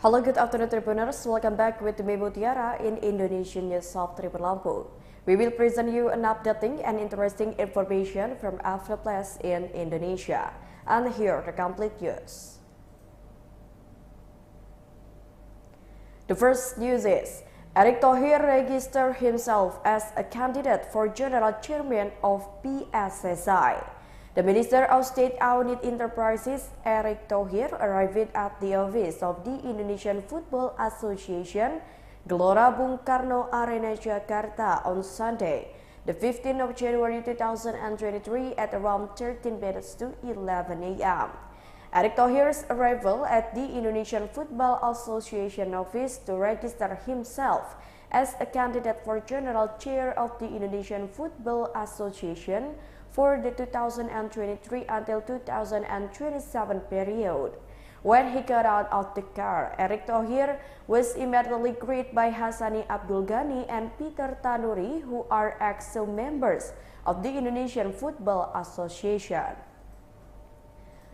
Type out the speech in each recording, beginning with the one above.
Hello, good afternoon, Tribuners. Welcome back with me, Mutiara, in Indonesian News of Tribun Lampung. We will present you an updating and interesting information from every place in Indonesia. And here are the complete news. The first news is, Erick Thorhir registered himself as a candidate for General Chairman of PSSI. The Minister of State Audit Enterprises, Erick Thorhir, arrived at the office of the Indonesian Football Association, Gelora Bung Karno Arena, Jakarta on Sunday, the 15th of January 2023 at around 13 minutes to 11 a.m. Erick Thorhir's arrival at the Indonesian Football Association office to register himself as a candidate for General Chair of the Indonesian Football Association for the 2023 until 2027 period. When he got out of the car, Erick Thorhir was immediately greeted by Hassani Abdul Ghani and Peter Tanuri, who are ex-members of the Indonesian Football Association.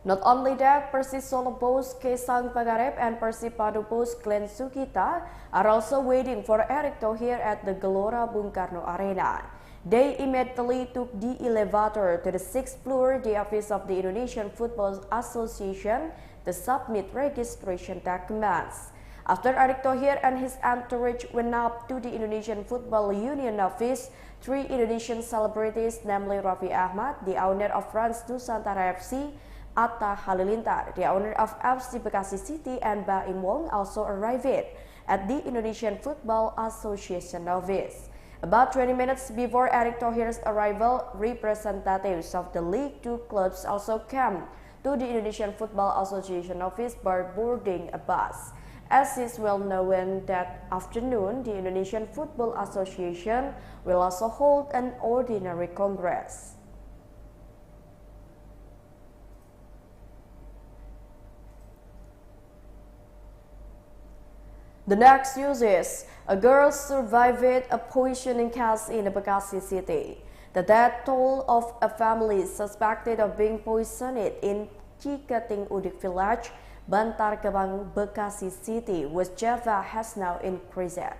Not only that, Persis Solo boss Kaisang Pangarep and Persipadu boss Glenn Sukita are also waiting for Erick Thorhir at the Gelora Bung Karno Arena. They immediately took the elevator to the 6th floor, the office of the Indonesian Football Association, to submit registration documents. After Erick Thorhir and his entourage went up to the Indonesian Football Union office, three Indonesian celebrities, namely Raffi Ahmad, the owner of France Nusantara FC, Atta Halilintar, the owner of FC Bekasi City, and Baim Wong also arrived at the Indonesian Football Association office. About 20 minutes before Erick Thorhir's arrival, representatives of the League Two clubs also came to the Indonesian Football Association office by boarding a bus. As is well known, that afternoon, the Indonesian Football Association will also hold an ordinary congress. The next news is, a girl survived a poisoning case in Bekasi City. The death toll of a family suspected of being poisoned in Ciketing Udik village, Bantar Gebang, Bekasi City, West Java has now increased.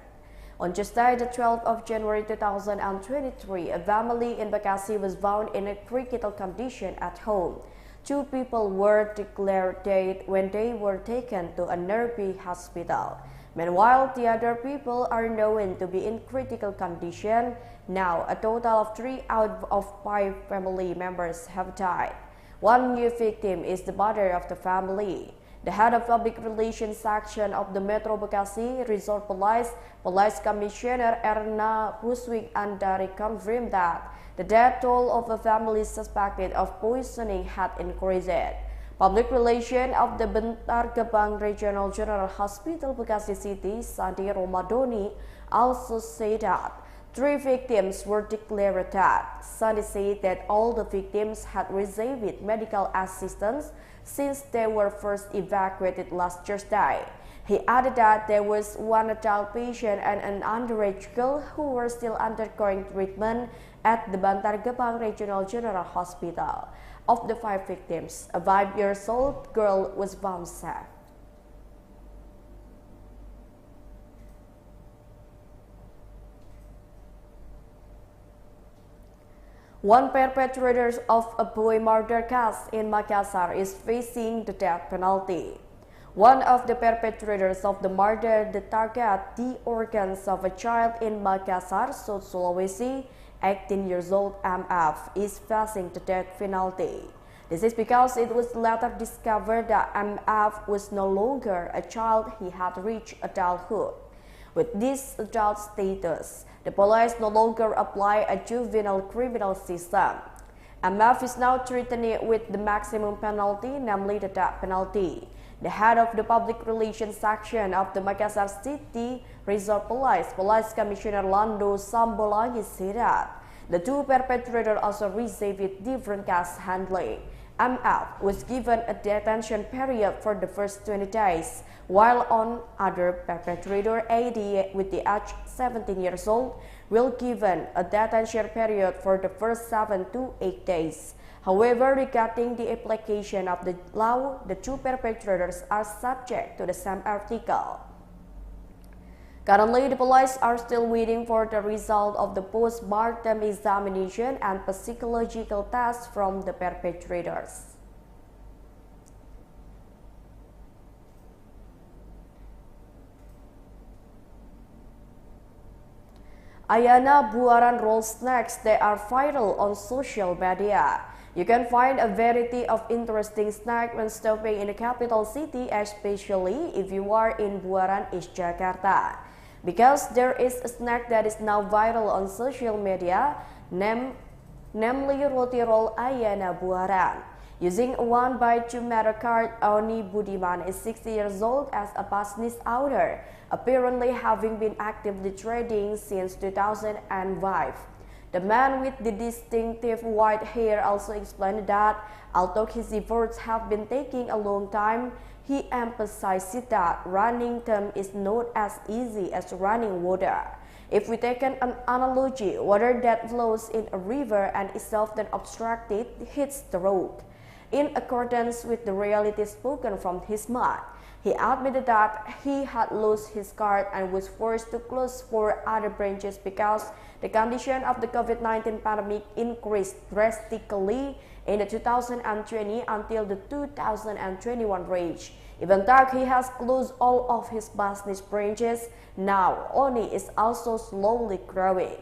On Tuesday, the 12th of January 2023, a family in Bekasi was found in a critical condition at home. Two people were declared dead when they were taken to a nearby hospital. Meanwhile, the other people are known to be in critical condition. Now, a total of 3 out of 5 family members have died. One new victim is the mother of the family. The head of public relations section of the Metro Bekasi Resort Police Commissioner Erna Ruswik Andari confirmed that the death toll of a family suspected of poisoning had increased. Public Relations of the Bantar Gebang Regional General Hospital Bekasi City, Sandi Romadoni, also said that 3 victims were declared dead. Sandi said that all the victims had received medical assistance since they were first evacuated last Thursday. He added that there was one adult patient and an underage girl who were still undergoing treatment at the Bantar Gebang Regional General Hospital. Of the 5 victims, a 5-year-old girl was found safe. One perpetrator of a boy murder case in Makassar is facing the death penalty. One of the perpetrators of the murder that targeted the organs of a child in Makassar, South Sulawesi, 18 years old MF, is facing the death penalty. This is because it was later discovered that MF was no longer a child, he had reached adulthood. With this adult status, the police no longer apply a juvenile criminal system. MF is now threatened with the maximum penalty, namely the death penalty. The head of the public relations section of the Makassar City Resort Police Commissioner Lando Sambolangi said that the 2 perpetrators also received different case handling. MF was given a detention period for the first 20 days, while on other perpetrator AD with the age 17 years old will given a detention period for the first 7 to 8 days. However, regarding the application of the law, the two perpetrators are subject to the same article. Currently, the police are still waiting for the result of the post-mortem examination and psychological tests from the perpetrators. Ayana Buaran roll snacks that are viral on social media. You can find a variety of interesting snacks when stopping in the capital city, especially if you are in Buaran, East Jakarta. Because there is a snack that is now viral on social media, namely roti roll Ayana Buaran. Using a 1x2 meter card, Oni Budiman is 60 years old as a business owner, apparently having been actively trading since 2005. The man with the distinctive white hair also explained that, although his efforts have been taking a long time, he emphasized that running them is not as easy as running water. If we take an analogy, water that flows in a river and is often obstructed hits the road. In accordance with the reality spoken from his mouth, he admitted that he had lost his card and was forced to close 4 other branches because the condition of the COVID-19 pandemic increased drastically in the 2020 until the 2021 range. Even though he has closed all of his business branches, now Oni is also slowly growing.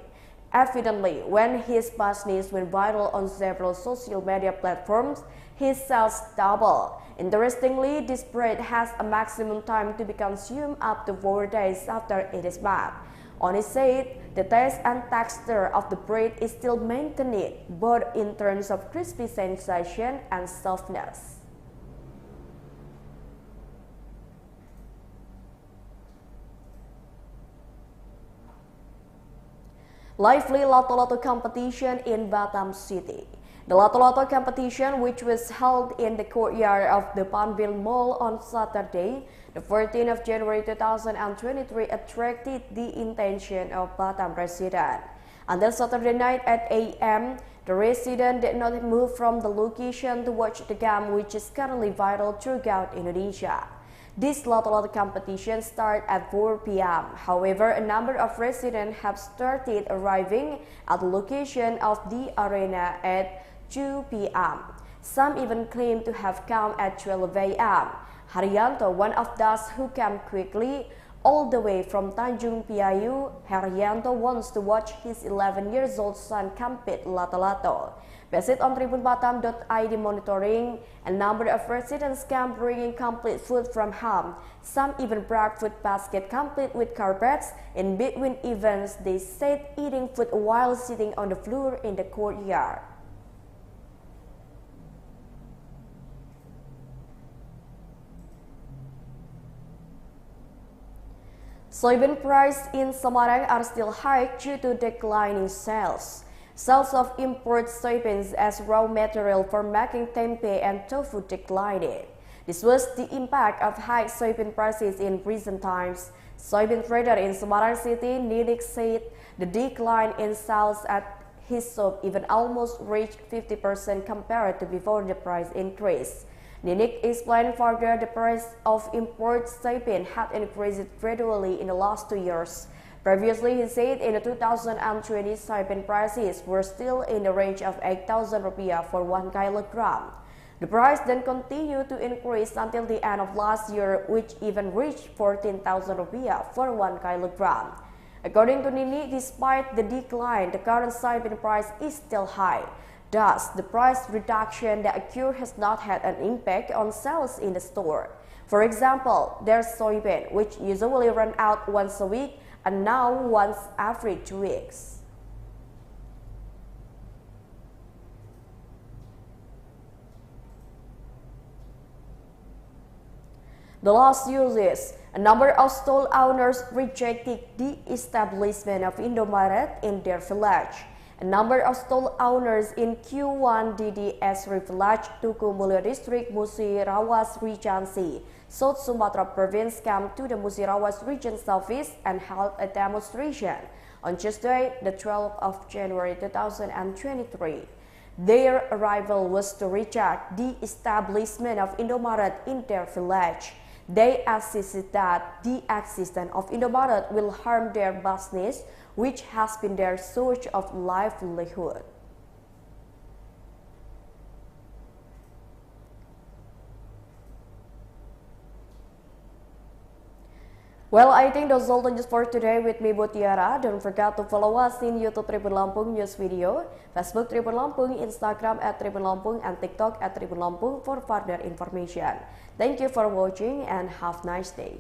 Evidently, when his business went viral on several social media platforms, his sales doubled. Interestingly, this bread has a maximum time to be consumed up to 4 days after it is made. Oni said the taste and texture of the bread is still maintained, both in terms of crispy sensation and softness. Lively Lato-Lato competition in Batam City. The Lato-Lato competition, which was held in the courtyard of the Panbil Mall on Saturday, the 14th of January 2023, attracted the attention of Batam residents. Until Saturday night at 8 a.m., the residents did not move from the location to watch the game, which is currently viral throughout Indonesia. This Lato-Lato competition started at 4 p.m. However, a number of residents have started arriving at the location of the arena at 2 p.m. Some even claim to have come at 12 a.m. Yunanto, one of those who came quickly all the way from Tanjung Piayu, Yunanto wants to watch his 11-year-old son compete Lato-Lato. Based on Tribun.Batam.id monitoring, a number of residents came bringing complete food from home. Some even brought food baskets complete with carpets. In between events, they said eating food while sitting on the floor in the courtyard. Soybean prices in Semarang are still high due to declining sales. Sales of imported soybeans as raw material for making tempeh and tofu declined. This was the impact of high soybean prices in recent times. Soybean trader in Semarang City, Erick, said the decline in sales at his shop even almost reached 50% compared to before the price increase. Erick explained further the price of imported soybean had increased gradually in the last 2 years. Previously, he said in the 2020 soybean prices were still in the range of 8,000 rupiah for 1 kilogram. The price then continued to increase until the end of last year, which even reached 14,000 rupiah for 1 kilogram. According to Nini, despite the decline, the current soybean price is still high. Thus, the price reduction that occurred has not had an impact on sales in the store. For example, there's soybean, which usually run out once a week, and now once every 2 weeks. The last uses, a number of stall owners rejected the establishment of Indomaret in their village. A number of stall owners in Q1 DDS Village, Tuku Mulyo District, Musirawas Regency, South Sumatra Province came to the Musirawas Region's office and held a demonstration on Tuesday, the 12th of January 2023. Their arrival was to reject the establishment of Indomaret in their village. They insisted that the existence of Indomaret will harm their business, which has been their source of livelihood. Well, I think that's all the news for today with me, Tiara. Don't forget to follow us in YouTube Tribun Lampung News Video, Facebook Tribun Lampung, Instagram @Tribun Lampung, and TikTok @Tribun Lampung for further information. Thank you for watching and have a nice day.